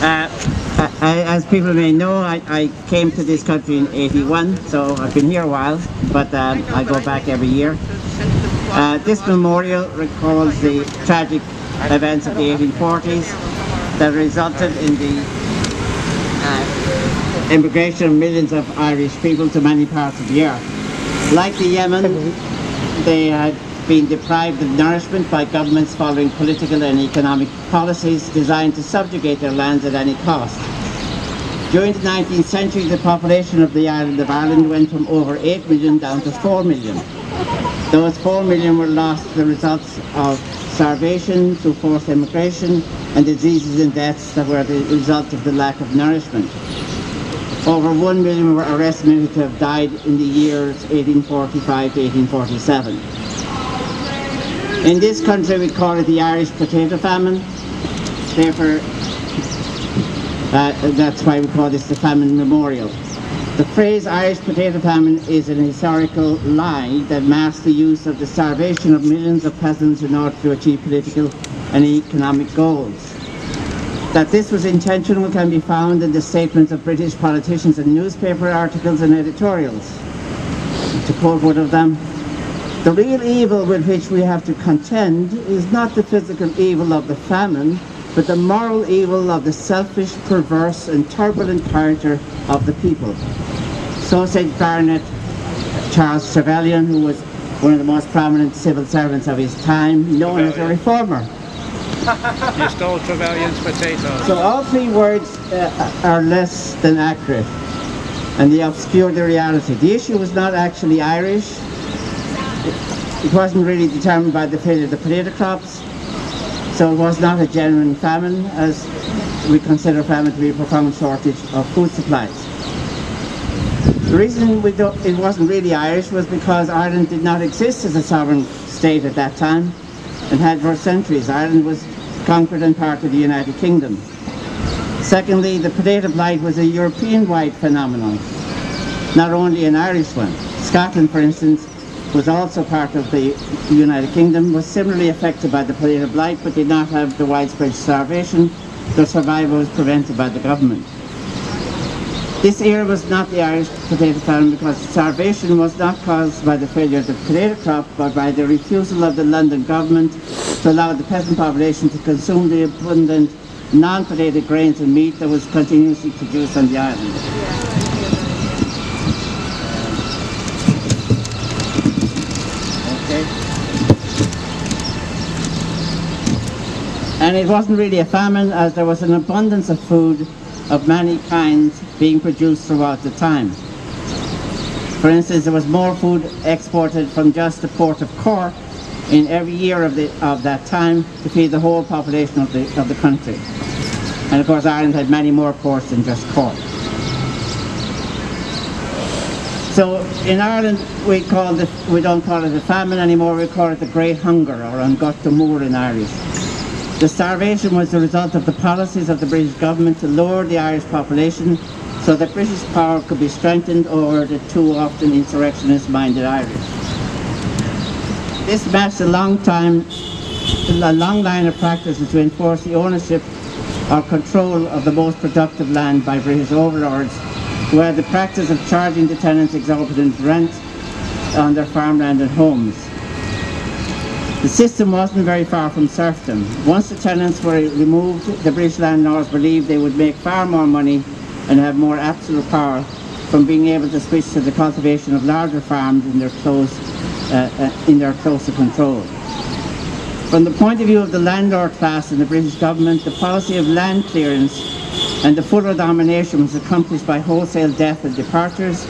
As people may know, I came to this country in '81, so I've been here a while, but I go back every year. This memorial recalls the tragic events of the 1840s that resulted in the immigration of millions of Irish people to many parts of the earth. Like the Yemen, they had been deprived of nourishment by governments following political and economic policies designed to subjugate their lands at any cost. During the 19th century, the population of the island of Ireland went from over 8 million down to 4 million. Those 4 million were lost as the results of starvation through forced immigration and diseases and deaths that were the result of the lack of nourishment. Over 1 million are estimated to have died in the years 1845 to 1847. In this country we call it the Irish potato famine. Therefore, that's why we call this the famine memorial. The phrase Irish potato famine is an historical lie that masks the use of the starvation of millions of peasants in order to achieve political and economic goals. That this was intentional can be found in the statements of British politicians in newspaper articles and editorials. To quote one of them, "The real evil with which we have to contend is not the physical evil of the famine, but the moral evil of the selfish, perverse and turbulent character of the people." So said Baronet Charles Trevelyan, who was one of the most prominent civil servants of his time, known as a reformer. You stole Trevelyan's potatoes. So all three words are less than accurate, and they obscure the reality. The issue was not actually Irish. It wasn't really determined by the failure of the potato crops, so it was not a genuine famine, as we consider famine to be a profound shortage of food supplies. The reason it wasn't really Irish was because Ireland did not exist as a sovereign state at that time, and had for centuries. Ireland was conquered and part of the United Kingdom. Secondly, the potato blight was a European-wide phenomenon, not only an Irish one. Scotland, for instance, was also part of the United Kingdom, was similarly affected by the potato blight, but did not have the widespread starvation. Their survival was prevented by the government. This era was not the Irish potato famine because starvation was not caused by the failure of the potato crop, but by the refusal of the London government to allow the peasant population to consume the abundant non-potato grains and meat that was continuously produced on the island. Okay. And it wasn't really a famine, as there was an abundance of food of many kinds being produced throughout the time. For instance, there was more food exported from just the port of Cork in every year of that time to feed the whole population of the country. And of course Ireland had many more ports than just Cork. So in Ireland we don't call it a famine anymore, we call it the Great Hunger, or An Gcuta Mór in Irish. The starvation was the result of the policies of the British government to lower the Irish population so that British power could be strengthened over the too often insurrectionist-minded Irish. This masks a long line of practices to enforce the ownership or control of the most productive land by British overlords, who had the practice of charging the tenants exorbitant rent on their farmland and homes. The system wasn't very far from serfdom. Once the tenants were removed, the British landlords believed they would make far more money and have more absolute power from being able to switch to the cultivation of larger farms in their closer control. From the point of view of the landlord class and the British government, the policy of land clearance and the fuller domination was accomplished by wholesale death and departures,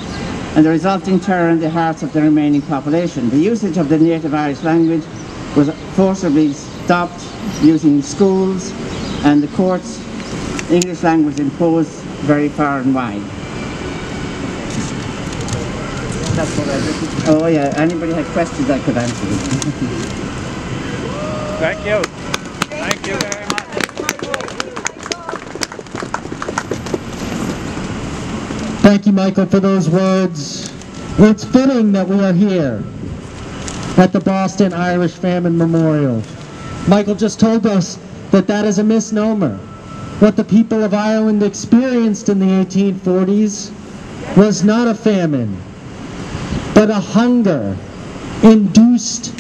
and the resulting terror in the hearts of the remaining population. The usage of the native Irish language was forcibly stopped using schools, and the courts, English language imposed very far and wide. That's what I did. Oh yeah, anybody had questions I could answer them. Thank you. Thank you very much. Thank you, Michael, for those words. It's fitting that we are here at the Boston Irish Famine Memorial. Michael just told us that that is a misnomer. what the people of Ireland experienced in the 1840s was not a famine, but a hunger induced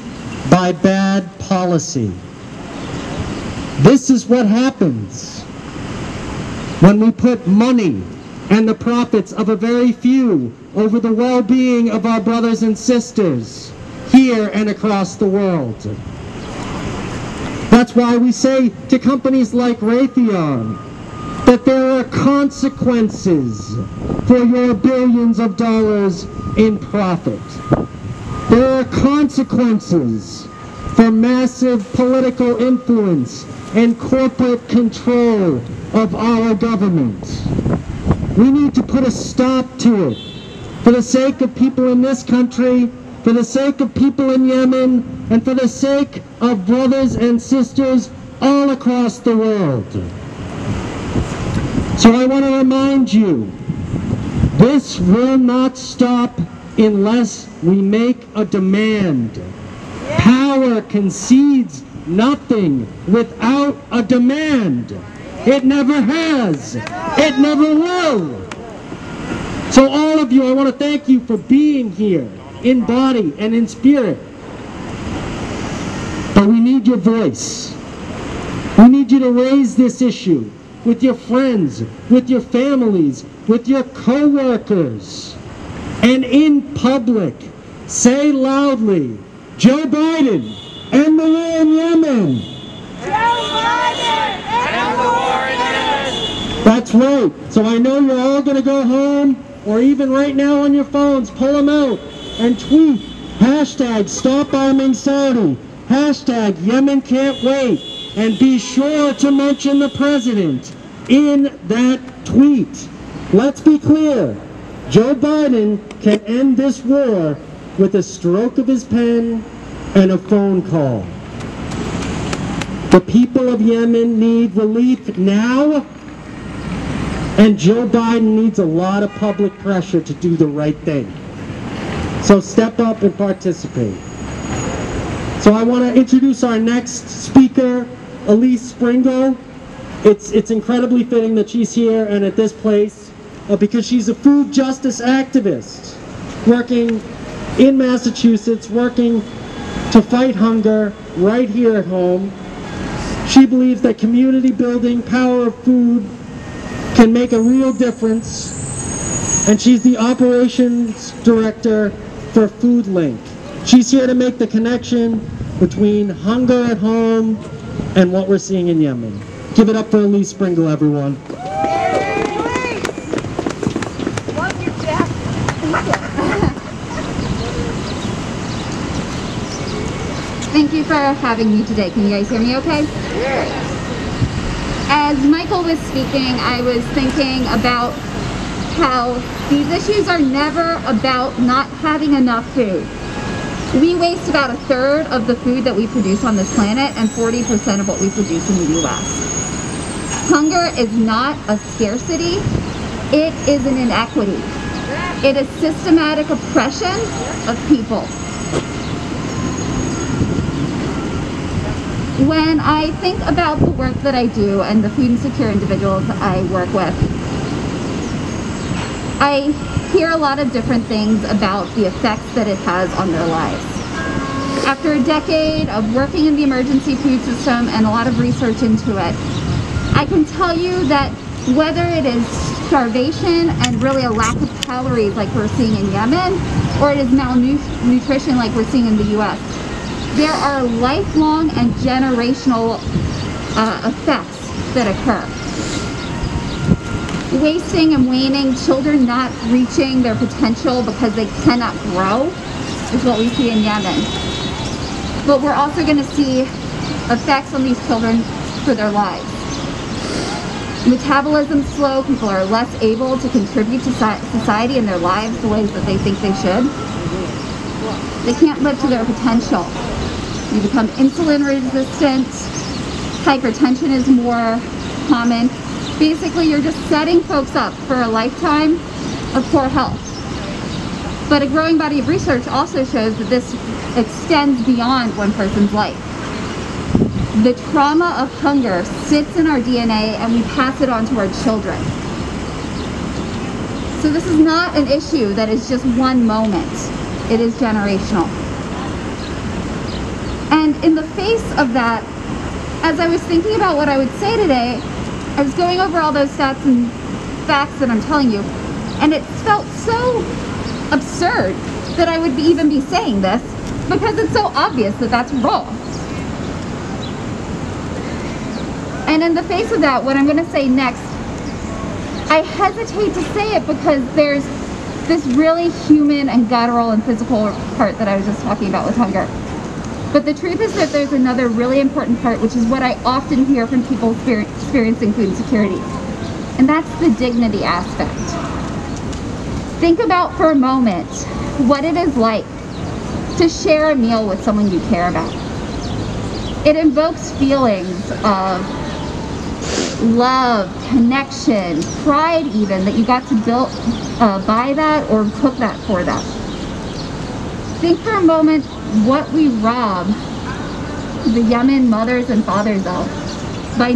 by bad policy. This is what happens when we put money and the profits of a very few over the well-being of our brothers and sisters here and across the world. That's why we say to companies like Raytheon that there are consequences for your billions of dollars in profit. There are consequences for massive political influence and corporate control of our government. We need to put a stop to it for the sake of people in this country, for the sake of people in Yemen, and for the sake of brothers and sisters all across the world. So I want to remind you, this will not stop unless we make a demand. Power concedes nothing without a demand. It never has. It never will. So all of you, I want to thank you for being here in body and in spirit. But we need your voice. We need you to raise this issue with your friends, with your families, with your co-workers, and in public. Say loudly, Joe Biden, end the war in Yemen. Joe Biden, end the war in Yemen. That's right. So I know you're all going to go home, or even right now on your phones, pull them out and tweet, hashtag Stop Arming Saudi, hashtag Yemen Can't Wait, and be sure to mention the president in that tweet. Let's be clear, Joe Biden can end this war with a stroke of his pen and a phone call. The people of Yemen need relief now, and Joe Biden needs a lot of public pressure to do the right thing. So step up and participate. So I want to introduce our next speaker, Elise Springer. It's incredibly fitting that she's here and at this place because she's a food justice activist working in Massachusetts, working to fight hunger right here at home. She believes that community building, power of food, can make a real difference, and she's the operations director for FoodLink. She's here to make the connection between hunger at home and what we're seeing in Yemen. Give it up for Elise Springer, everyone. Thank you for having me today. Can you guys hear me okay? Yes. As Michael was speaking, I was thinking about how these issues are never about not having enough food. We waste about 1/3 of the food that we produce on this planet and 40% of what we produce in the US. Hunger is not a scarcity, it is an inequity. It is systematic oppression of people. When I think about the work that I do and the food insecure individuals I work with, I hear a lot of different things about the effects that it has on their lives. After a decade of working in the emergency food system and a lot of research into it, I can tell you that whether it is starvation and really a lack of calories like we're seeing in Yemen, or it is malnutrition like we're seeing in the US, there are lifelong and generational effects that occur. Wasting and waning, children not reaching their potential because they cannot grow is what we see in Yemen. But we're also going to see effects on these children for their lives. Metabolism slow, people are less able to contribute to society in their lives the ways that they think they should. They can't live to their potential. You become insulin resistant, hypertension is more common. Basically, you're just setting folks up for a lifetime of poor health. But a growing body of research also shows that this extends beyond one person's life. The trauma of hunger sits in our DNA and we pass it on to our children. So this is not an issue that is just one moment. It is generational. And in the face of that, as I was thinking about what I would say today, I was going over all those stats and facts that I'm telling you, and it felt so absurd that I would even be saying this, because it's so obvious that that's wrong. And in the face of that, what I'm going to say next, I hesitate to say it because there's this really human and guttural and physical part that I was just talking about with hunger. But the truth is that there's another really important part, which is what I often hear from people experiencing food insecurity. And that's the dignity aspect. Think about for a moment what it is like to share a meal with someone you care about. It invokes feelings of love, connection, pride even, that you got to buy that or cook that for them. Think for a moment what we rob the Yemen mothers and fathers of by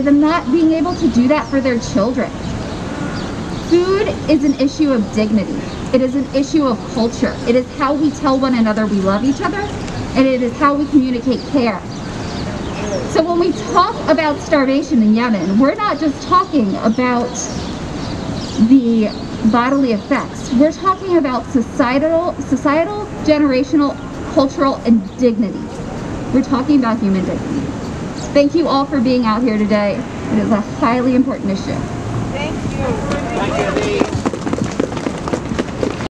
them not being able to do that for their children. Food is an issue of dignity. It is an issue of culture. It is how we tell one another we love each other, and it is how we communicate care. So when we talk about starvation in Yemen, we're not just talking about the bodily effects. We're talking about societal, generational, cultural, and dignity. We're talking about human dignity. Thank you all for being out here today. It is a highly important issue. Thank you.